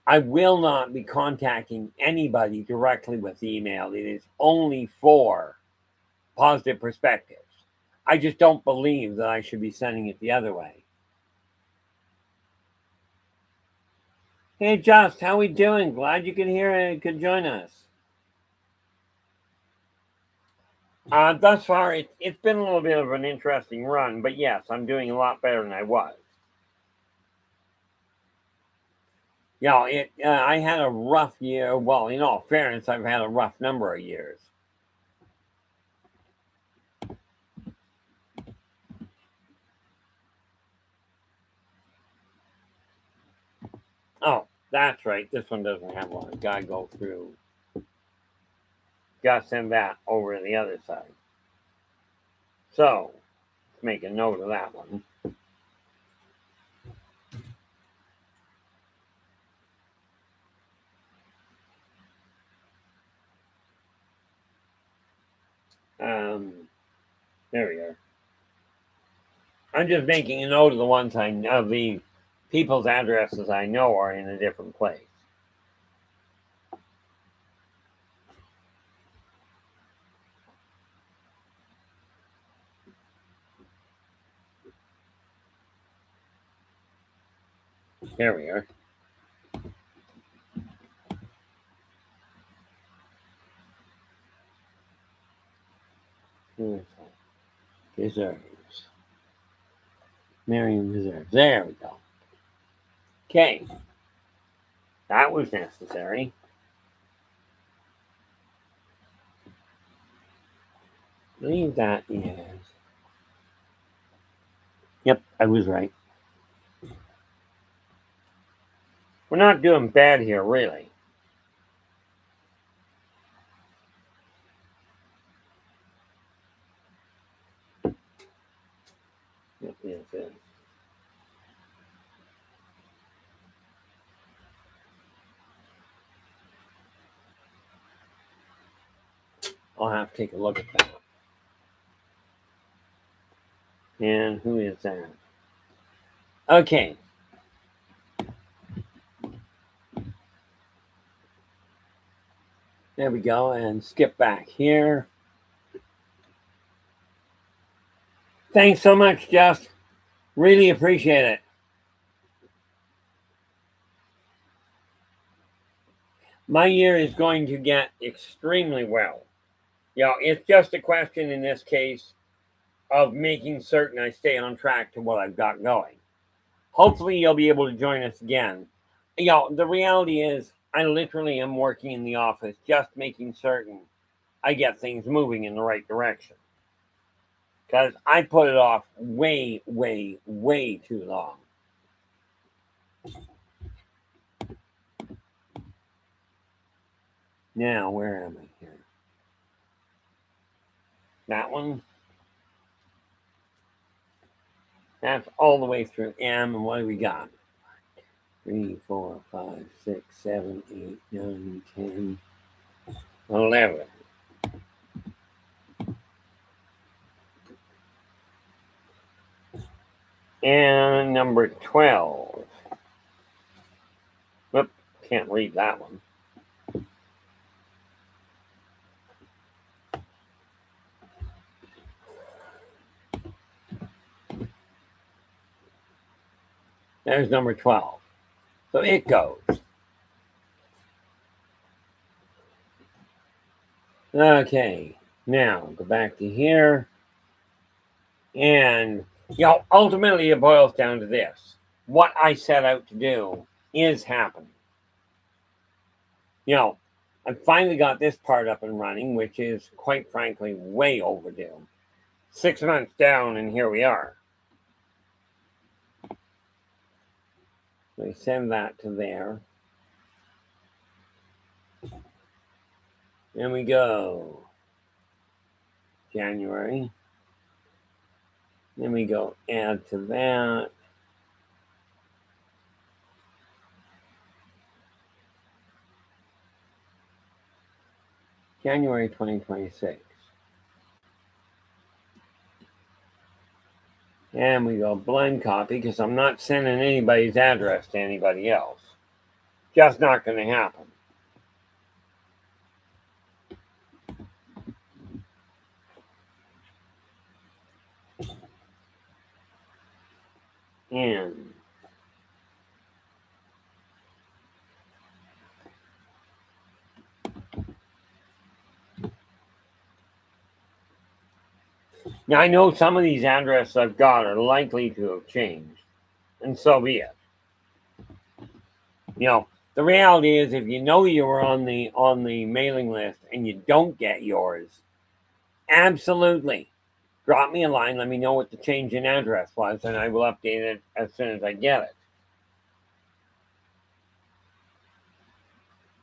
I will not be contacting anybody directly with email. It is only for positive perspectives. I just don't believe that I should be sending it the other way. Hey, Just, how we doing? Glad you could hear and could join us. Thus far, it's been a little bit of an interesting run, but yes, I'm doing a lot better than I was. I had a rough year. Well, in all fairness, I've had a rough number of years. Oh, that's right. This one doesn't have one. Gotta go through. Gotta send that over to the other side. So, let's make a note of that one. There we are. I'm just making a note of the ones of the people's addresses I know are in a different place. There we are. Deserves. Miriam deserves. There we go. Okay. That was necessary. Leave that is. Yep, I was right. We're not doing bad here, really. Yep, yes, yes. I'll have to take a look at that. And who is that? Okay. There we go. And skip back here. Thanks so much, Jeff. Really appreciate it. My year is going to get extremely well. It's just a question in this case of making certain I stay on track to what I've got going. Hopefully, you'll be able to join us again. The reality is, I literally am working in the office just making certain I get things moving in the right direction. Because I put it off way, way, way too long. Now, where am I here? That one. That's all the way through M. And what do we got? 3, 4, 5, 6, 7, 8, 9, 10, 11. And number 12. Whoop, can't read that one. There's number 12. So it goes. Okay, now go back to here. And, ultimately it boils down to this. What I set out to do is happening. I finally got this part up and running, which is, quite frankly, way overdue. 6 months down, and here we are. We send that to there. Then we go January. Then we go add to that. January 2026. And we go blend copy because I'm not sending anybody's address to anybody else. Just not going to happen. And now I know some of these addresses I've got are likely to have changed, and so be it. The reality is, if you know you were on the mailing list and you don't get yours, absolutely drop me a line. Let me know what the change in address was, and I will update it as soon as I get it.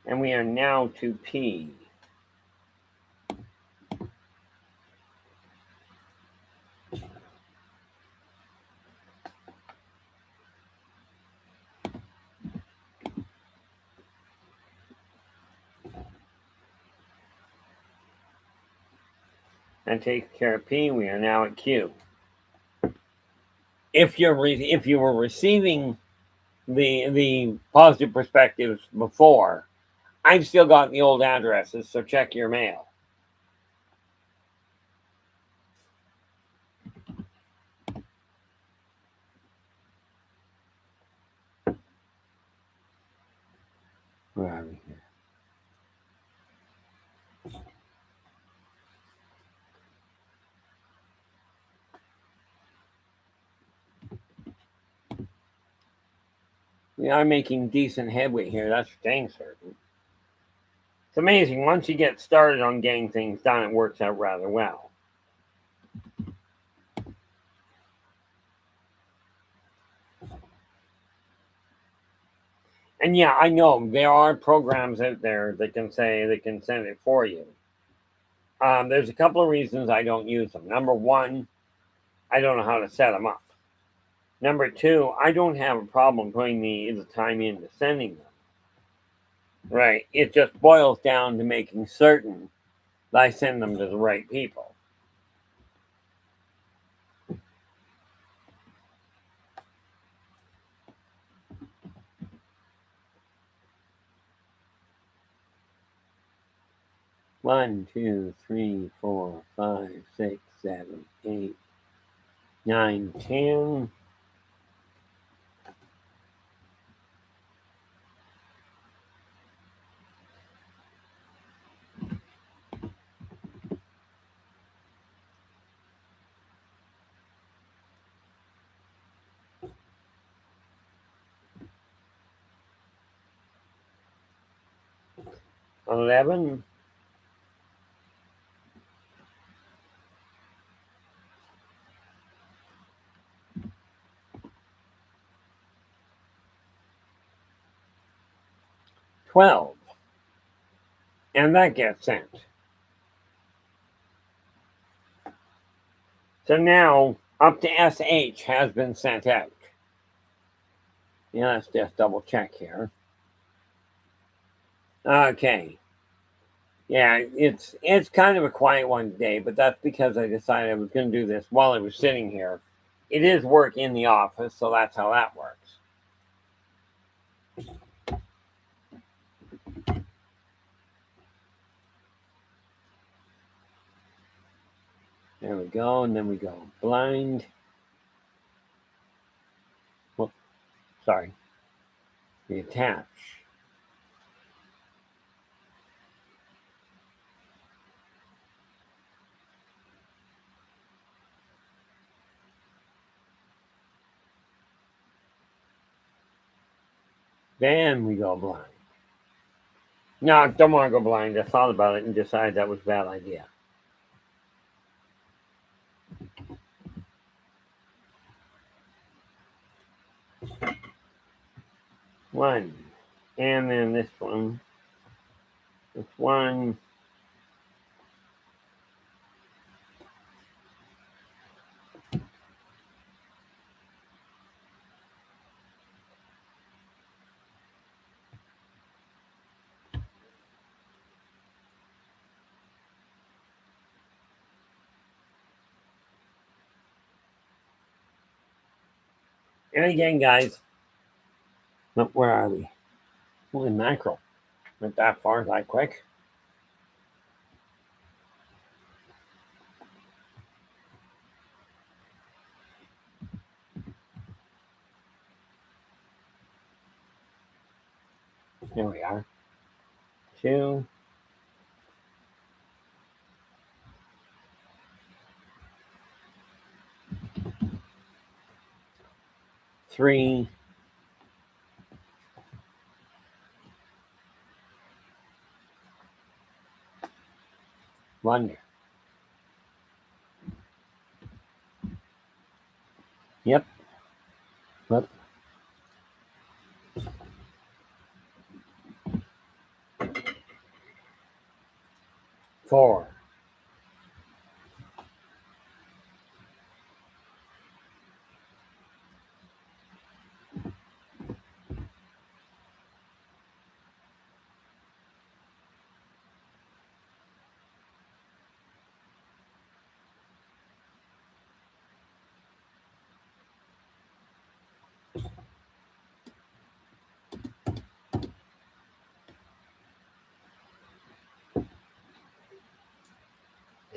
And we are now to P. That takes care of P. We are now at Q. If you were receiving the positive perspectives before, I've still got the old addresses, so check your mail. Where are we here? We are making decent headway here, that's dang certain. It's amazing. Once you get started on getting things done, it works out rather well. And yeah, I know there are programs out there that can send it for you. There's a couple of reasons I don't use them. Number one, I don't know how to set them up. Number two, I don't have a problem putting the time into sending them. Right. It just boils down to making certain that I send them to the right people. One, 2, 3, 4, 5, 6, 7, 8, 9, 10. $11. 12. And that gets sent. So now up to SH has been sent out. Yeah, let's just double check here. Okay. Yeah, it's kind of a quiet one today, but that's because I decided I was going to do this while I was sitting here. It is work in the office, so that's how that works. There we go, and then we go blind. Whoop, sorry. Reattach. Then we go blind. No, I don't want to go blind. I thought about it and decided that was a bad idea. One. And then this one. This one. And again, guys, where are we? Holy mackerel. Went that far that quick. There we are. 2. 3. Wonder. Yep. Whoop. 4.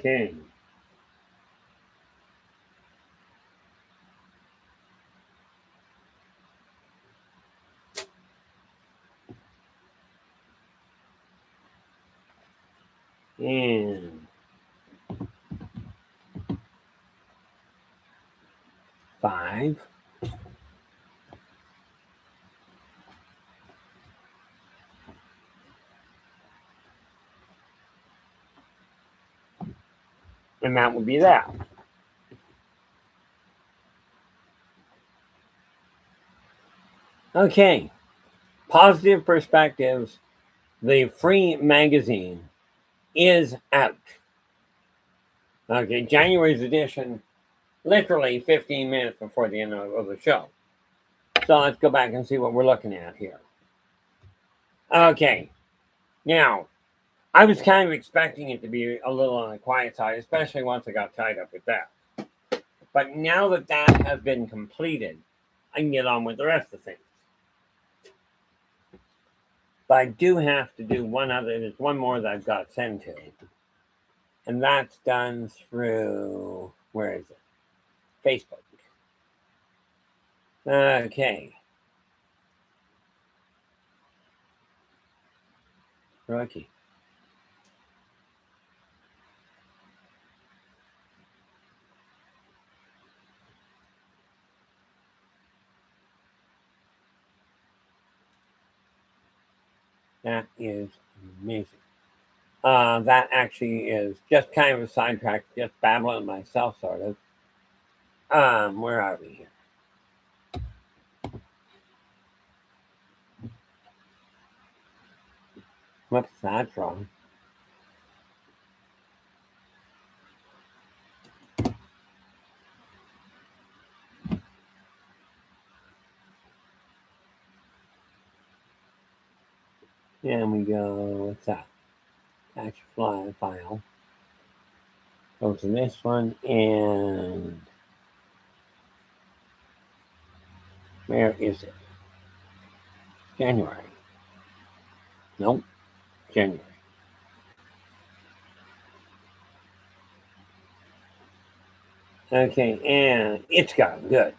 King. And 5. And that would be that. Okay. Positive Perspectives, the free magazine, is out. Okay, January's edition, literally 15 minutes before the end of the show. So let's go back and see what we're looking at here. Okay, now, I was kind of expecting it to be a little on the quiet side, especially once I got tied up with that. But now that that has been completed, I can get on with the rest of things. But I do have to do there's one more that I've got to send to. And that's done through, where is it? Facebook. Okay. Rookie. That is amazing. That actually is just kind of a sidetrack, just babbling myself, sort of. Where are we here? Whoops, that's wrong. And we go, what's that? Attach file. Go to this one, and where is it? January. Nope, January. Okay, and it's gone. Good.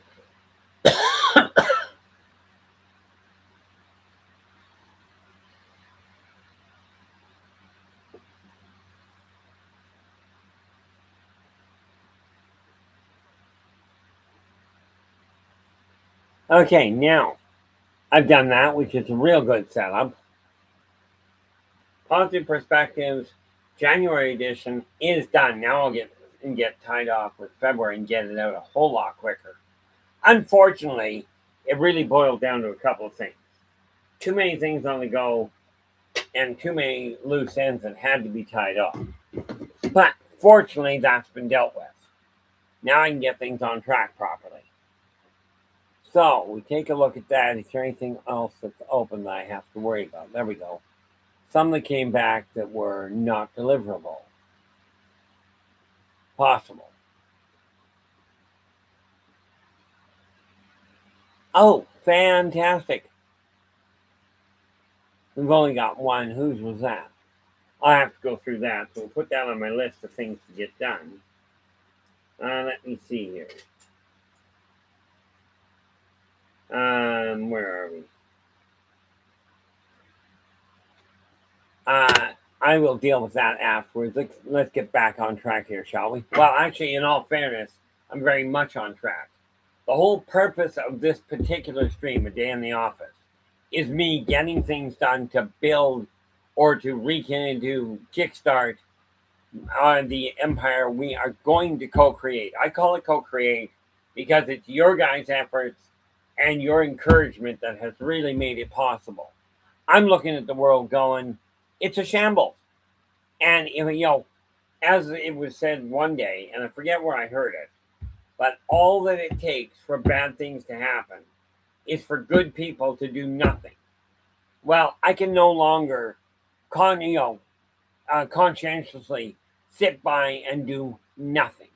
Okay, now I've done that, which is a real good setup. Positive Perspectives January edition is done. Now I'll get tied off with February and get it out a whole lot quicker. Unfortunately, it really boiled down to a couple of things. Too many things on the go and too many loose ends that had to be tied off. But fortunately, that's been dealt with. Now I can get things on track properly. So we take a look at that. Is there anything else that's open that I have to worry about? There we go. Some that came back that were not deliverable. Possible. Oh, fantastic. We've only got one. Whose was that? I'll have to go through that. So we'll put that on my list of things to get done. Let me see here. Where are we? I will deal with that afterwards. Let's get back on track here, shall we? Well, actually, in all fairness, I'm very much on track. The whole purpose of this particular stream, A Day in the Office, is me getting things done to build or to rekindle, to kickstart the empire we are going to co-create. I call it co-create because it's your guys' efforts and your encouragement that has really made it possible. I'm looking at the world going, it's a shambles. And, as it was said one day, and I forget where I heard it, but all that it takes for bad things to happen is for good people to do nothing. Well, I can no longer conscientiously sit by and do nothing.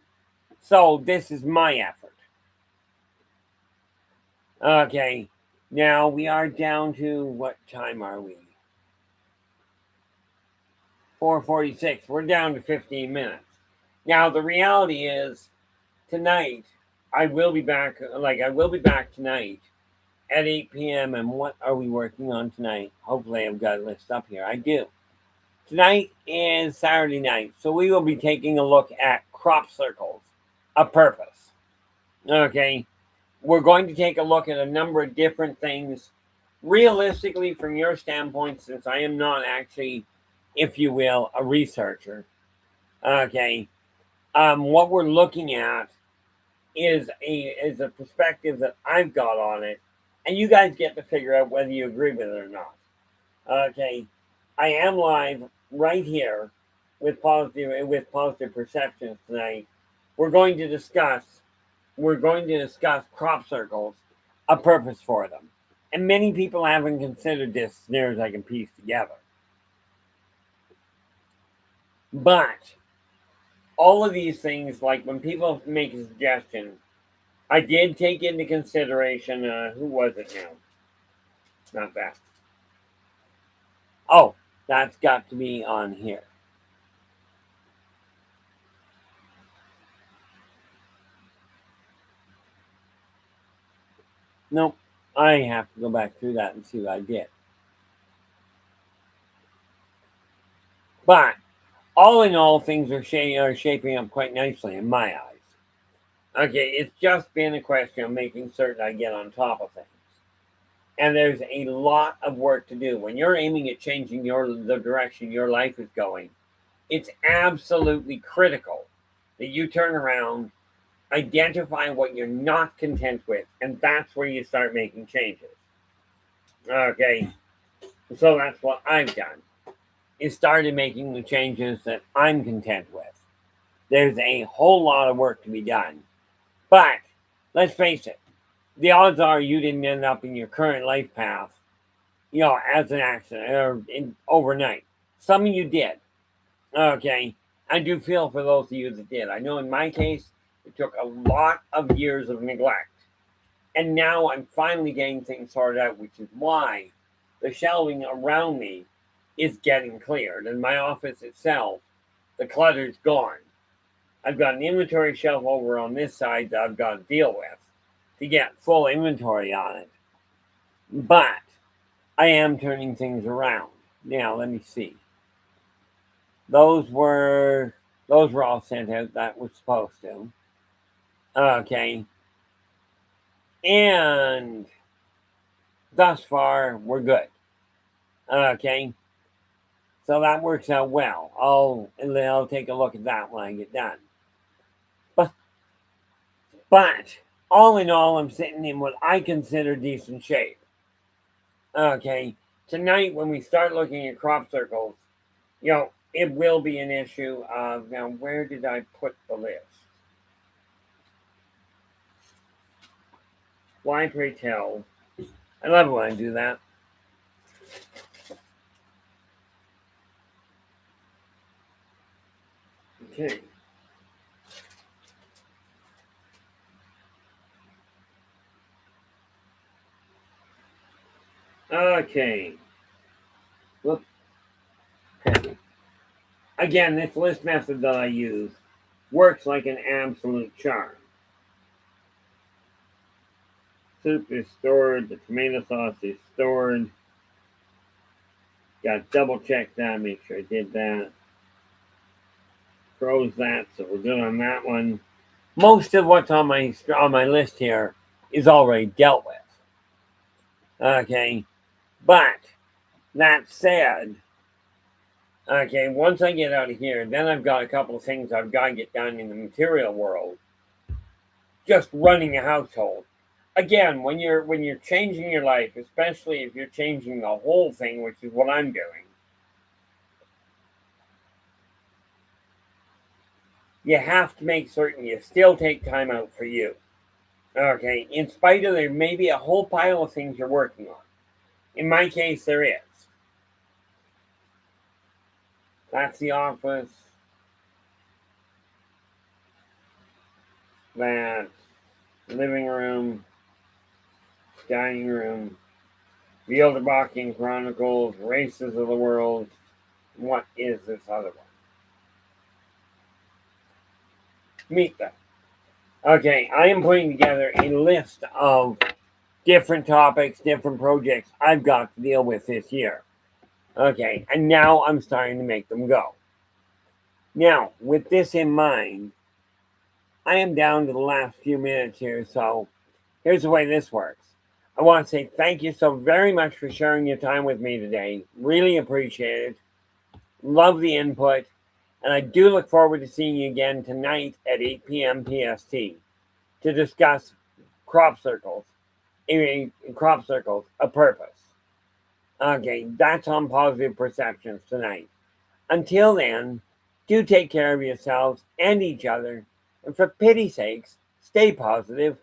So this is my effort. Okay, now we are down to, what time are we? 4:46. We're down to 15 minutes. Now the reality is, tonight I will be back. I will be back tonight at 8 p.m. And what are we working on tonight? Hopefully, I've got a list up here. I do. Tonight is Saturday night, so we will be taking a look at crop circles, a purpose. Okay, we're going to take a look at a number of different things. Realistically, from your standpoint, since I am not actually, if you will, a researcher, okay, what we're looking at is a perspective that I've got on it, and you guys get to figure out whether you agree with it or not. Okay, I am live right here with positive perceptions tonight. We're going to discuss crop circles, a purpose for them, and many people haven't considered this as near as I can piece together. But all of these things, like when people make a suggestion, I did take into consideration. Who was it now? Not that. Oh, that's got to be on here. Nope. I have to go back through that and see what I did. But all in all, things are shaping up quite nicely in my eyes. Okay, it's just been a question of making certain I get on top of things. And there's a lot of work to do. When you're aiming at changing the direction your life is going, it's absolutely critical that you turn around, identify what you're not content with, and that's where you start making changes. Okay, so that's what I've done, is started making the changes that I'm content with. There's a whole lot of work to be done. But let's face it, the odds are you didn't end up in your current life path as an accident or overnight. Some of you did. Okay. I do feel for those of you that did. I know in my case, it took a lot of years of neglect. And now I'm finally getting things sorted out, which is why the shelving around me is getting cleared. And my office itself, the clutter's gone. I've got an inventory shelf over on this side that I've got to deal with to get full inventory on it. But I am turning things around. Now, let me see. Those were all sent out that was supposed to. Okay. And thus far, we're good. Okay. So that works out well. I'll take a look at that when I get done. But all in all, I'm sitting in what I consider decent shape. Okay. Tonight, when we start looking at crop circles, it will be an issue of, now, where did I put the list? Why, pray tell? I love it when I do that. Okay. Okay. Whoop. Okay. Again, this list method that I use works like an absolute charm. Soup is stored. The tomato sauce is stored. Got to double check that, make sure I did that. Froze that, so we're good on that one. Most of what's on my list here is already dealt with. Okay, but that said, okay, once I get out of here, then I've got a couple of things I've got to get done in the material world. Just running a household. Again, when you're changing your life, especially if you're changing the whole thing, which is what I'm doing, you have to make certain you still take time out for you. Okay, in spite of there may be a whole pile of things you're working on. In my case, there is. That's the office. That's living room, dining room, the Bilderbachian Chronicles, Races of the World. What is this other one? Meet them. Okay, I am putting together a list of different topics, different projects I've got to deal with this year. Okay, and now I'm starting to make them go. Now, with this in mind, I am down to the last few minutes here, so here's the way this works. I want to say thank you so very much for sharing your time with me today. Really appreciate it. Love the input. And I do look forward to seeing you again tonight at 8 p.m. PST to discuss crop circles, a purpose. Okay, that's on Positive Perceptions tonight. Until then, do take care of yourselves and each other. And for pity's sakes, stay positive.